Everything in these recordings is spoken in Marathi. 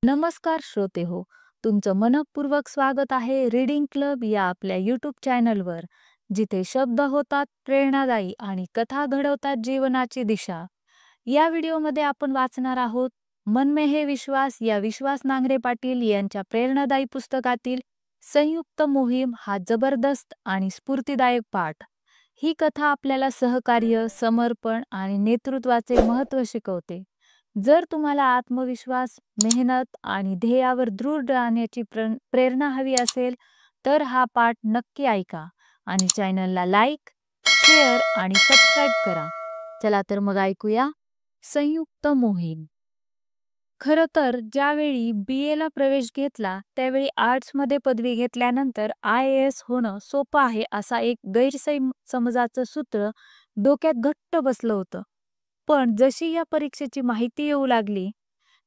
नमस्कार श्रोते हो, तुमचं मनःपूर्वक स्वागत आहे रीडिंग क्लब या आपल्या यूट्यूब चॅनलवर, जिथे शब्द होतात प्रेरणादायी आणि कथा घडवतात जीवनाची दिशा. या व्हिडिओमध्ये आपण वाचणार आहोत मन में है विश्वास या विश्वास नांगरे पाटील यांच्या प्रेरणादायी पुस्तकातील संयुक्त मोहीम हा जबरदस्त आणि स्फूर्तिदायक पाठ. ही कथा आपल्याला सहकार्य, समर्पण आणि नेतृत्वाचे महत्त्व शिकवते. जर तुम्हाला आत्मविश्वास, मेहनत आणि ध्येयावर दृढ राहण्याची प्रेरणा हवी असेल, तर हा पाठ नक्की ऐका आणि चॅनलला लाईक, शेअर आणि सबस्क्राईब करा. चला तर मग ऐकूया संयुक्त मोहीम. खरं तर ज्यावेळी BA ला प्रवेश घेतला त्यावेळी आर्ट्समध्ये पदवी घेतल्यानंतर IAS होणं सोपं आहे असा एक गैरसमजाचं सूत्र डोक्यात घट्ट बसलं होतं. पण जशी या परीक्षेची माहिती येऊ लागली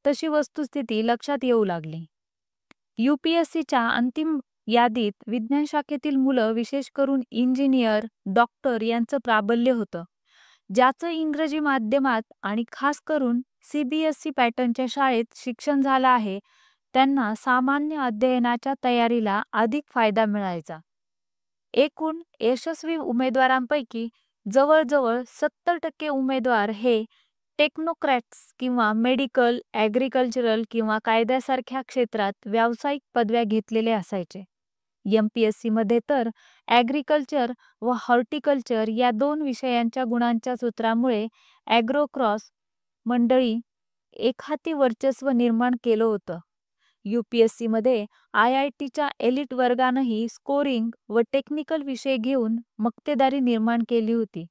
तशी वस्तुस्थिती लक्षात येऊ लागली. UPSCच्या अंतिम यादीत विज्ञान शाखेतील मुलं, विशेष करून इंजिनियर, डॉक्टर यांचं प्राबल्य होतं. ज्याचं इंग्रजी माध्यमात आणि खास करून CBSE पॅटर्नच्या शाळेत शिक्षण झालं आहे, त्यांना सामान्य अध्ययनाच्या तयारीला अधिक फायदा मिळायचा. एकूण यशस्वी उमेदवारांपैकी जवळजवळ 70% उमेदवार हे टेक्नोक्रॅट्स किंवा मेडिकल, ॲग्रिकल्चरल किंवा कायद्यासारख्या क्षेत्रात व्यावसायिक पदव्या घेतलेले असायचे. MPSCमध्ये तर ॲग्रिकल्चर व हॉर्टिकल्चर या 2 विषयांच्या गुणांच्या सूत्रामुळे ॲग्रोक्रॉस मंडळी एकहाती वर्चस्व निर्माण केलं होतं. UPSCमध्ये IITच्या एलिट वर्गानंही स्कोरिंग व टेक्निकल विषय घेऊन मक्तेदारी निर्माण केली होती.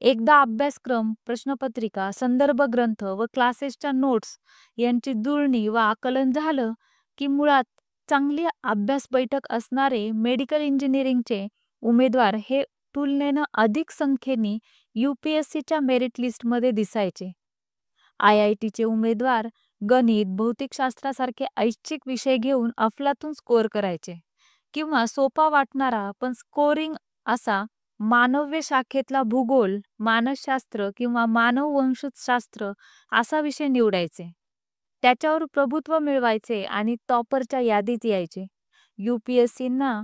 एकदा अभ्यासक्रम, प्रश्नपत्रिका, संदर्भ ग्रंथ व क्लासेसच्या नोट्स यांची जुळणी व आकलन झालं की मुळात चांगली अभ्यास बैठक असणारे मेडिकल इंजिनिअरिंगचे उमेदवार हे तुलनेनं अधिक संख्येने UPSCच्या मेरिट लिस्टमध्ये दिसायचे. IITचे उमेदवार गणित, भौतिकशास्त्रासारखे ऐच्छिक विषय घेऊन अफलातून स्कोअर करायचे किंवा सोपा वाटणारा पण स्कोरिंग असा मानव्य शाखेतला भूगोल, मानसशास्त्र किंवा मानववंशशास्त्र असा विषय निवडायचे. त्याच्यावर प्रभुत्व मिळवायचे आणि टॉपरच्या यादीत यायचे. UPSCना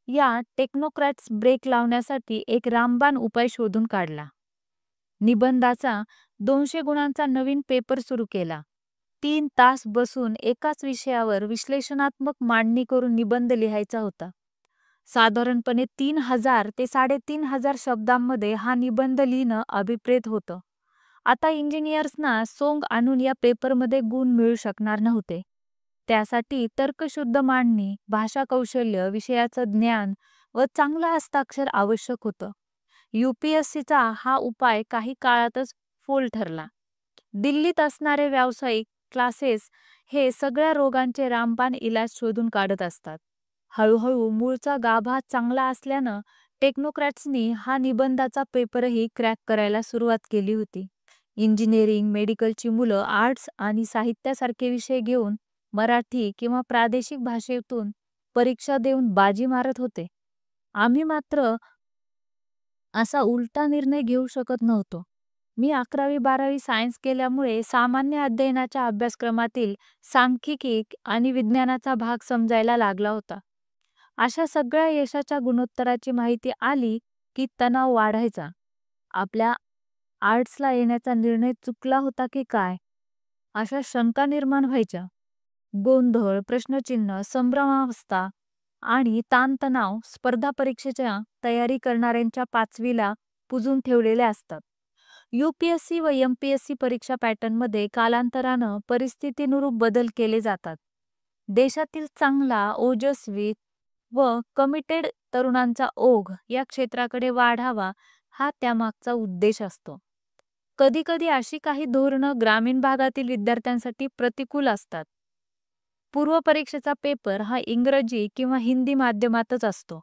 या टेक्नोक्रॅट्स ब्रेक लावण्यासाठी एक रामबाण उपाय शोधून काढला. निबंधाचा 200 गुणांचा नवीन पेपर सुरू केला. 3 तास बसून एकाच विषयावर विश्लेषणात्मक मांडणी करून निबंध लिहायचा होता. साधारणपणे 3000 ते 3500 शब्दांमध्ये हा निबंध लिहिणं अभिप्रेत होतं. आता इंजिनियर्सना सोंग आणून या पेपरमध्ये गुण मिळू शकणार नव्हते. त्यासाठी तर्कशुद्ध मांडणी, भाषा कौशल्य, विषयाचं ज्ञान व चांगलं हस्ताक्षर आवश्यक होतं. UPSCचा हा उपाय काही काळातच फोल ठरला. दिल्लीत असणारे व्यावसायिक क्लासेस हे सगळ्या रोगांचे रामबाण इलाज शोधून काढत असतात. हळूहळू मूळचा गाभा चांगला असल्यानं टेक्नोक्रॅट्सनी हा निबंधाचा पेपरही क्रॅक करायला सुरुवात केली होती. इंजिनिअरिंग, मेडिकलची मुलं आर्ट्स आणि साहित्यासारखे विषय घेऊन मराठी किंवा प्रादेशिक भाषेतून परीक्षा देऊन बाजी मारत होते. आम्ही मात्र असा उलटा निर्णय घेऊ शकत नव्हतो. मी 11वी-12वी सायन्स केल्यामुळे सामान्य अध्ययनाच्या अभ्यासक्रमातील सांख्यिकी आणि विज्ञानाचा भाग समजायला लागला होता. अशा सगळ्या यशाच्या गुणोत्तराची माहिती आली की तणाव वाढायचा. आपल्या आर्ट्सला येण्याचा निर्णय चुकला होता की काय, अशा शंका निर्माण व्हायच्या. गोंधळ, प्रश्नचिन्ह, संभ्रमावस्था आणि ताणतणाव स्पर्धा परीक्षेच्या तयारी करणाऱ्यांच्या पाचवीला पुजून ठेवलेले असतात. UPSC व MPSC परीक्षा पॅटर्नमध्ये कालांतरानं परिस्थितीनुरूप बदल केले जातात. देशातील चांगला, ओजस्वी व कमिटेड तरुणांचा ओघ या क्षेत्राकडे वाढावा हा त्यामागचा उद्देश असतो. कधीकधी अशी काही धोरणं ग्रामीण भागातील विद्यार्थ्यांसाठी प्रतिकूल असतात. पूर्वपरीक्षेचा पेपर हा इंग्रजी किंवा हिंदी माध्यमातच असतो.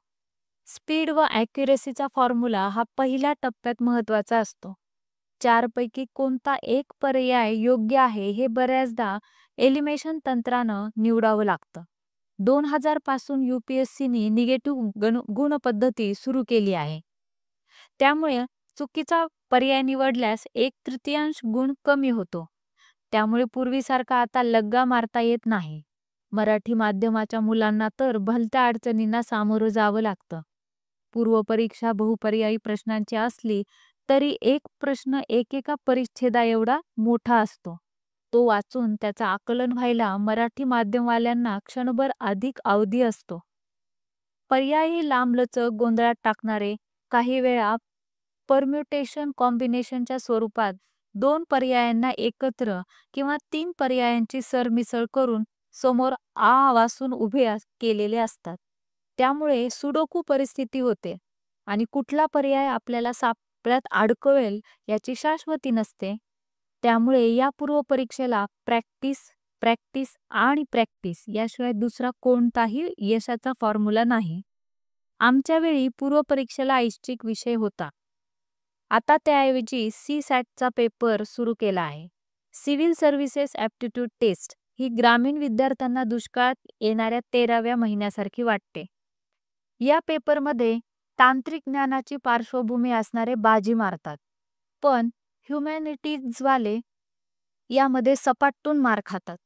स्पीड व ॲक्युरेसीचा फॉर्म्युला हा पहिल्या टप्प्यात महत्त्वाचा असतो. 4 पैकी कोणता एक पर्याय योग्य आहे हे बऱ्याचदा एलिमिनेशन तंत्रानं निवडावं लागतं. 2000 पासून UPSCनी निगेटिव्ह गुणपद्धती सुरू केली आहे. त्यामुळे चुकीचा पर्याय निवडल्यास 1/3 गुण कमी होतो. त्यामुळे पूर्वीसारखा आता लग्गा मारता येत नाही. मराठी माध्यमाच्या मुलांना तर भलत्या अडचणींना सामोरं जावं लागतं. पूर्वपरीक्षा बहुपर्यायी प्रश्नांची असली तरी एक प्रश्न एकेका परिच्छेदा एवढा मोठा असतो. तो वाचून त्याचं आकलन व्हायला मराठी माध्यमवाल्यांना क्षणभर अधिक अवधी असतो. पर्यायी लांबलचक गोंधळात टाकणारे, काही वेळा परम्युटेशन कॉम्बिनेशनच्या स्वरूपात 2 पर्यायांना एकत्र किंवा 3 पर्यायांची सरमिसळ करून समोर आ वासून केलेले असतात. त्यामुळे सुडोकू परिस्थिती होते आणि कुठला पर्याय आपल्याला सापळ्यात अडकवेल याची शाश्वती नसते. त्यामुळे या पूर्वपरीक्षेला प्रॅक्टिस, प्रॅक्टिस आणि प्रॅक्टिस याशिवाय दुसरा कोणताही यशाचा फॉर्म्युला नाही. आमच्या वेळी पूर्वपरीक्षेला ऐच्छिक विषय होता. आता त्याऐवजी सी-सॅटचा पेपर सुरू केला आहे. सिव्हिल सर्व्हिसेस ॲप्टिट्यूड टेस्ट ही ग्रामीण विद्यार्थ्यांना दुष्काळात येणाऱ्या 13व्या महिन्यासारखी वाटते. या पेपरमध्ये तांत्रिक ज्ञानाची पार्श्वभूमी असणारे बाजी मारतात, पण ह्युमॅनिटीजवाले यामध्ये सपाटून मार खातात.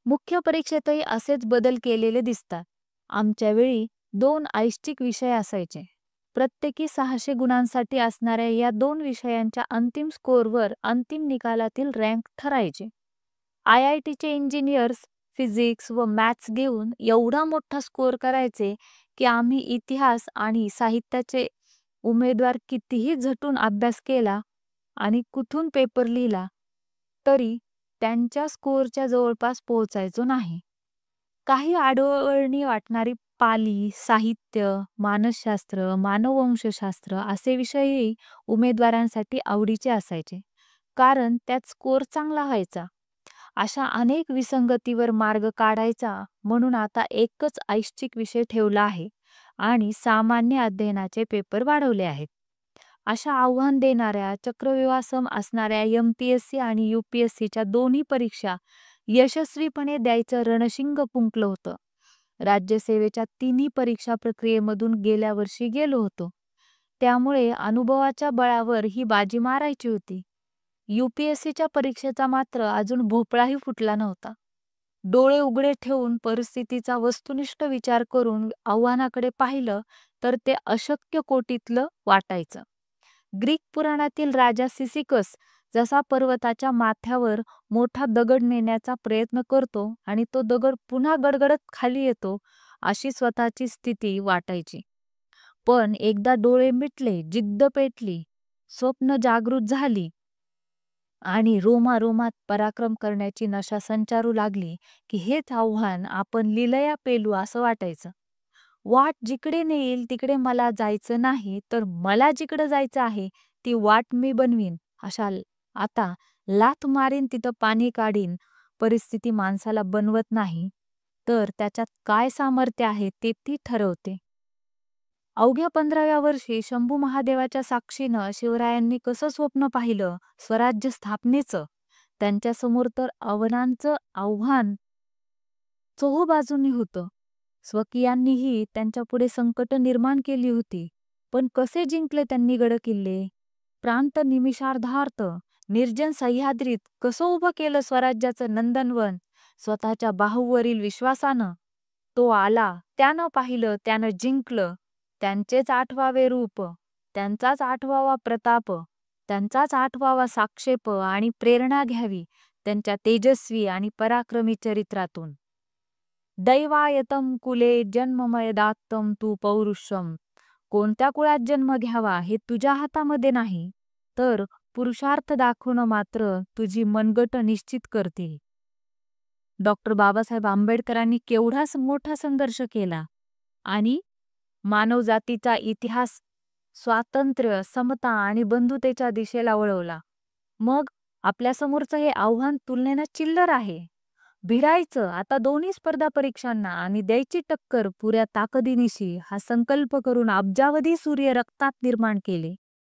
मुख्य परीक्षेतही असेच बदल केलेले दिसतात. आमच्या वेळी 2 ऐच्छिक विषय असायचे. प्रत्येकी 600 गुणांसाठी असणाऱ्या या 2 विषयांच्या अंतिम स्कोअरवर अंतिम निकालातील रँक ठरायचे. IITचे इंजिनियर्स फिजिक्स व मॅथ्स घेऊन एवढा मोठा स्कोअर करायचे की आम्ही इतिहास आणि साहित्याचे उमेदवार कितीही झटून अभ्यास केला आणि कुठून पेपर लिहिला तरी त्यांच्या स्कोअरच्या जवळपास पोहोचायचो नाही. काही आडवळणी वाटणारी पाली, साहित्य, मानसशास्त्र, मानववंशशास्त्र असे विषयही उमेदवारांसाठी आवडीचे असायचे, कारण त्यात स्कोअर चांगला व्हायचा. अशा अनेक विसंगतीवर मार्ग काढायचा म्हणून आता एकच ऐच्छिक विषय ठेवला आहे आणि सामान्य अध्ययनाचे पेपर वाढवले आहेत. अशा आव्हान देणाऱ्या चक्रव्यूहासम असणाऱ्या MPSC आणि UPSCच्या दोन्ही परीक्षा यशस्वीपणे द्यायचं रणशिंग फुंकलं होतं. राज्यसेवेच्या 3ही परीक्षा प्रक्रियेमधून गेल्या वर्षी गेलो होतो. त्यामुळे अनुभवाच्या बळावर ही बाजी मारायची होती. UPSCच्या परीक्षेचा मात्र अजून भोपळाही फुटला नव्हता. डोळे उघडे ठेवून परिस्थितीचा वस्तुनिष्ठ विचार करून आव्हानाकडे पाहिलं तर ते अशक्य कोटीतलं वाटायचं. ग्रीक पुराणातील राजा सिसिकस जसा पर्वताच्या माथ्यावर मोठा दगड नेण्याचा प्रयत्न करतो आणि तो दगड पुन्हा गडगडत खाली येतो, अशी स्वतःची स्थिती वाटायची. पण एकदा डोळे मिटले, जिद्द पेटली, स्वप्न जागृत झाली आणि रोमारोमात पराक्रम करण्याची नशा संचारू लागली की हेच आव्हान आपण लिलया पेलू असं वाटायचं. वाट जिकडे नेईल तिकडे मला जायचं नाही, तर मला जिकडे जायचं आहे ती वाट मी बनवीन. आता लाथ मारीन तिथं पाणी काढीन परिस्थिती माणसाला बनवत नाही, तर त्याच्यात काय सामर्थ्य आहे ते ती ठरवते. अवघ्या 15व्या वर्षी शंभू महादेवाच्या साक्षीनं शिवरायांनी कसं स्वप्न पाहिलं स्वराज्य स्थापनेचं, त्यांच्यासमोर तर अवनांचं आव्हान चोहोबाजूंनी होतं. स्वकीयांनीही त्यांच्यापुढे संकट निर्माण केली होती, पण कसे जिंकले त्यांनी गडकिल्ले. प्रांत निमिषार्धार्थ निर्जन सह्याद्रीत कसं उभं केलं स्वराज्याचं नंदनवन स्वतःच्या बाहूवरील विश्वासानं. तो आला, त्यानं पाहिलं, त्यानं जिंकलं. त्यांचेच 8वावे रूप, त्यांचाच 8वावा प्रताप, त्यांचाच 8वावा साक्षेप आणि प्रेरणा घ्यावी त्यांच्या तेजस्वी आणि पराक्रमी चरित्रातून. दैवायतम कुले जन्ममयदात्तम तू पौरुषम. कोणत्या कुळात जन्म घ्यावा हे तुझ्या हातामध्ये नाही, तर पुरुषार्थ दाखवणं मात्र तुझी मनगट निश्चित करतील. डॉक्टर बाबासाहेब आंबेडकरांनी केवढा मोठा संघर्ष केला आणि मानवजातीचा इतिहास स्वातंत्र्य, समता आणि बंधुतेच्या दिशेला वळवला. मग आपल्यासमोरचं हे आव्हान तुलनेनं चिल्लर आहे. भिडायचं आता दोन्ही स्पर्धा परीक्षांना आणि द्यायची टक्कर पुऱ्या ताकदीनिशी हा संकल्प करून अब्जावधी सूर्य रक्तात निर्माण केले.